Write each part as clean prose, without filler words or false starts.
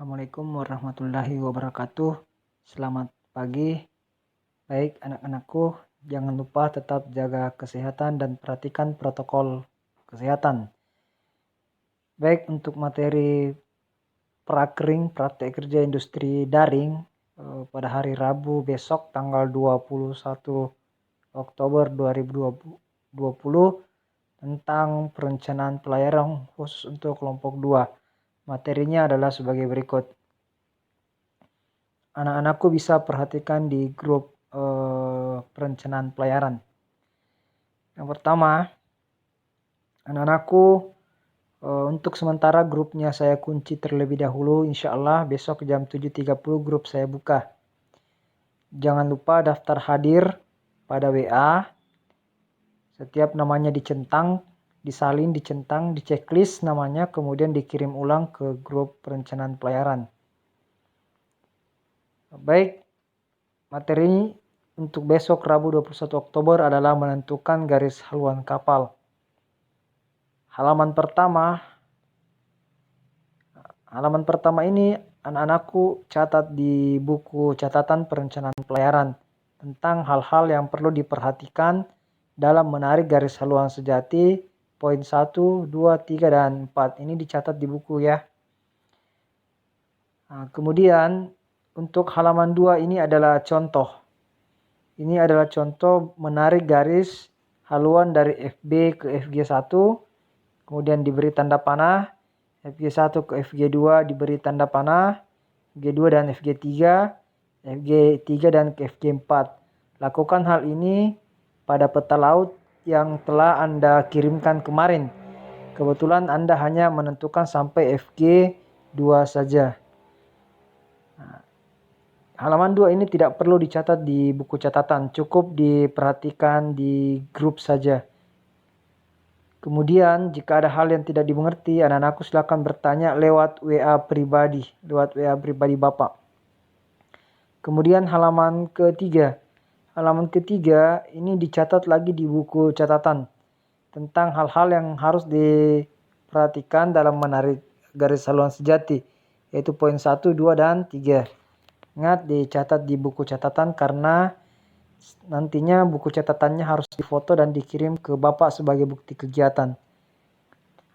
Assalamualaikum warahmatullahi wabarakatuh. Selamat pagi. Baik anak-anakku, jangan lupa tetap jaga kesehatan dan perhatikan protokol kesehatan. Baik, untuk materi prakering praktek kerja industri daring pada hari Rabu besok tanggal 21 Oktober 2020 tentang perencanaan pelayaran khusus untuk kelompok 2. Materinya adalah sebagai berikut. Anak-anakku bisa perhatikan di grup perencanaan pelayaran. Yang pertama, anak-anakku untuk sementara grupnya saya kunci terlebih dahulu. Insya Allah besok jam 7.30 grup saya buka. Jangan lupa daftar hadir pada WA. Setiap namanya dicentang, disalin, dicentang, di checklist namanya, kemudian dikirim ulang ke grup perencanaan pelayaran. Baik, materi untuk besok Rabu 21 Oktober adalah menentukan garis haluan kapal. Halaman pertama ini anak-anakku catat di buku catatan perencanaan pelayaran tentang hal-hal yang perlu diperhatikan dalam menarik garis haluan sejati. Poin 1, 2, 3, dan 4 ini dicatat di buku ya. Kemudian untuk halaman 2 ini adalah contoh. Ini adalah contoh menarik garis haluan dari FB ke FG1, kemudian diberi tanda panah, FG1 ke FG2 diberi tanda panah, FG2 dan FG3, FG3 dan ke FG4. Lakukan hal ini pada peta laut yang telah Anda kirimkan kemarin. Kebetulan Anda hanya menentukan sampai FG2 saja. Halaman 2 ini tidak perlu dicatat di buku catatan, cukup diperhatikan di grup saja. Kemudian jika ada hal yang tidak dimengerti, anak-anakku silakan bertanya lewat WA pribadi Bapak. Kemudian halaman ketiga. Halaman ketiga ini dicatat lagi di buku catatan tentang hal-hal yang harus diperhatikan dalam menarik garis haluan sejati, yaitu poin 1, 2, dan 3. Ingat dicatat di buku catatan karena nantinya buku catatannya harus difoto dan dikirim ke Bapak sebagai bukti kegiatan.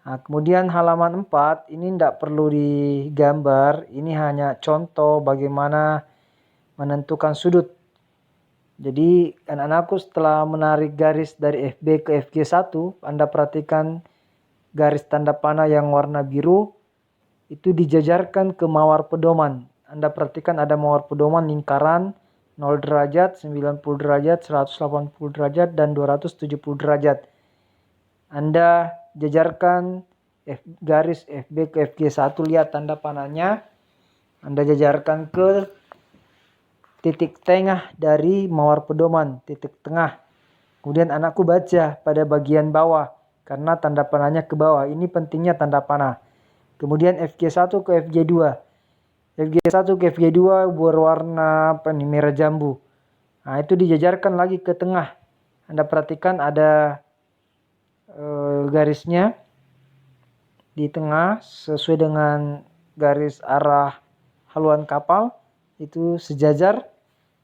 Kemudian halaman 4 ini tidak perlu digambar, ini hanya contoh bagaimana menentukan sudut. Jadi anak-anakku setelah menarik garis dari FB ke FG1, Anda perhatikan garis tanda panah yang warna biru itu dijajarkan ke mawar pedoman. Anda perhatikan ada mawar pedoman lingkaran 0 derajat, 90 derajat, 180 derajat, dan 270 derajat. Anda jajarkan garis FB ke FG1, lihat tanda panahnya. Anda jajarkan ke titik tengah dari mawar pedoman, titik tengah. Kemudian anakku baca pada bagian bawah karena tanda panahnya ke bawah. Ini pentingnya tanda panah. Kemudian FG1 ke FG2. FG1 ke FG2 berwarna merah jambu. Itu dijajarkan lagi ke tengah. Anda perhatikan ada garisnya di tengah sesuai dengan garis arah haluan kapal itu sejajar.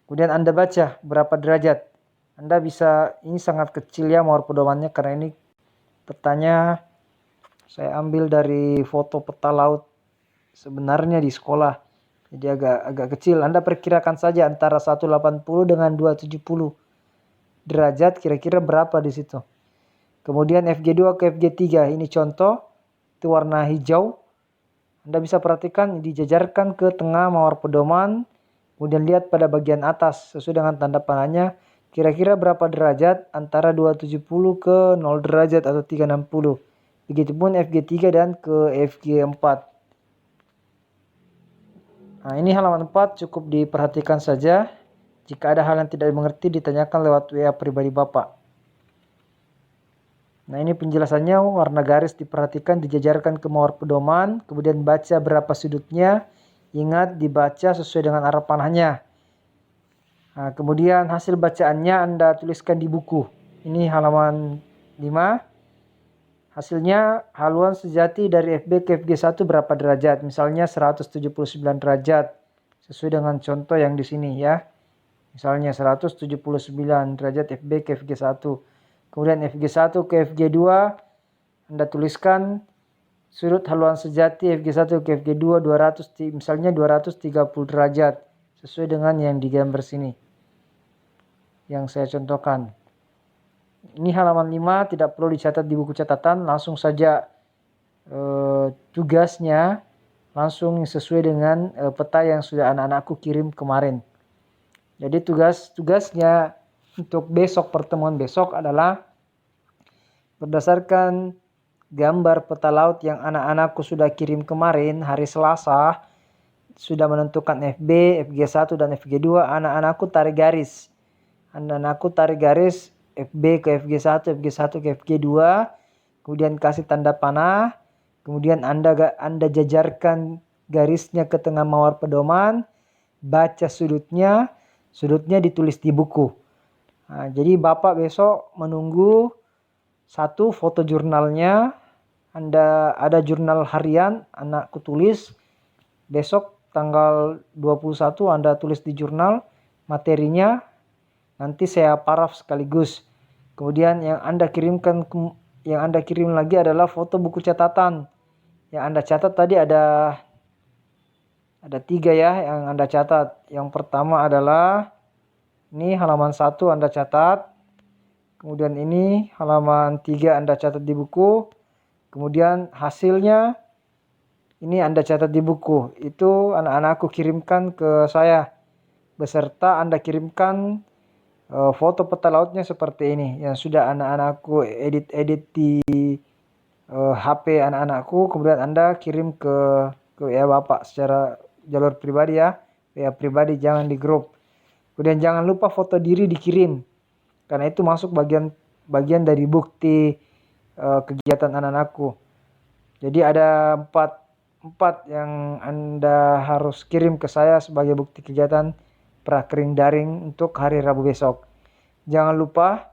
Kemudian Anda baca berapa derajat. Anda bisa, ini sangat kecil ya mawar pedomannya karena ini petanya saya ambil dari foto peta laut sebenarnya di sekolah. Jadi agak kecil. Anda perkirakan saja antara 180 dengan 270 derajat, kira-kira berapa di situ. Kemudian FG2 ke FG3 ini contoh, itu warna hijau. Anda bisa perhatikan dijajarkan ke tengah mawar pedoman. Kemudian lihat pada bagian atas sesuai dengan tanda panahnya kira-kira berapa derajat antara 270 ke 0 derajat atau 360. Begitupun FG3 dan ke FG4. Ini halaman 4 cukup diperhatikan saja. Jika ada hal yang tidak dimengerti ditanyakan lewat WA pribadi Bapak. Ini penjelasannya, warna garis diperhatikan dijajarkan ke mawar pedoman, kemudian baca berapa sudutnya. Ingat dibaca sesuai dengan arah panahnya. Kemudian hasil bacaannya Anda tuliskan di buku. Ini halaman 5. Hasilnya haluan sejati dari FB ke FG1 berapa derajat? Misalnya 179 derajat. Sesuai dengan contoh yang di sini ya. Misalnya 179 derajat FB ke FG1. Kemudian FG1 ke FG2 Anda tuliskan sudut haluan sejati FG1 ke FG2 misalnya 230 derajat. Sesuai dengan yang digambar sini. Yang saya contohkan. Ini halaman 5 tidak perlu dicatat di buku catatan, langsung saja tugasnya langsung sesuai dengan peta yang sudah anak-anakku kirim kemarin. Jadi tugasnya untuk besok, pertemuan besok adalah berdasarkan gambar peta laut yang anak-anakku sudah kirim kemarin hari Selasa, sudah menentukan FB, FG1 dan FG2, anak-anakku tarik garis. Anak-anakku tarik garis FB ke FG1, FG1 ke FG2, kemudian kasih tanda panah, kemudian Anda jajarkan garisnya ke tengah mawar pedoman, baca sudutnya ditulis di buku. Nah, jadi Bapak besok menunggu satu foto jurnalnya, ada jurnal harian, anakku tulis, besok tanggal 21 Anda tulis di jurnal materinya, nanti saya paraf sekaligus. Kemudian yang Anda kirim lagi adalah foto buku catatan. Yang Anda catat tadi ada 3 ya yang Anda catat. Yang pertama adalah ini halaman 1 Anda catat. Kemudian ini halaman 3 Anda catat di buku. Kemudian hasilnya ini Anda catat di buku. Itu anak-anakku kirimkan ke saya. Beserta Anda kirimkan foto peta lautnya seperti ini yang sudah anak-anakku edit di HP anak-anakku, kemudian Anda kirim ke WA Bapak secara jalur pribadi ya, WA pribadi, jangan di grup. Kemudian jangan lupa foto diri dikirim, karena itu masuk bagian dari bukti kegiatan anak-anakku. Jadi ada empat yang Anda harus kirim ke saya sebagai bukti kegiatan prakering daring untuk hari Rabu besok. Jangan lupa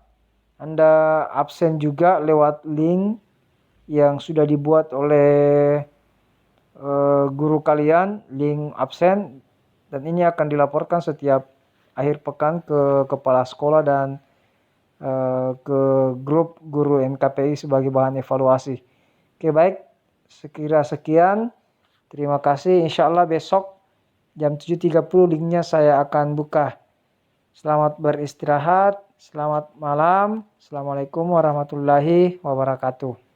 Anda absen juga lewat link yang sudah dibuat oleh guru kalian, link absen, dan ini akan dilaporkan setiap akhir pekan ke kepala sekolah dan ke grup guru MKPI sebagai bahan evaluasi. Oke, baik, sekira sekian, terima kasih. Insya Allah besok jam 7.30 linknya saya akan buka. Selamat beristirahat, selamat malam. Assalamualaikum warahmatullahi wabarakatuh.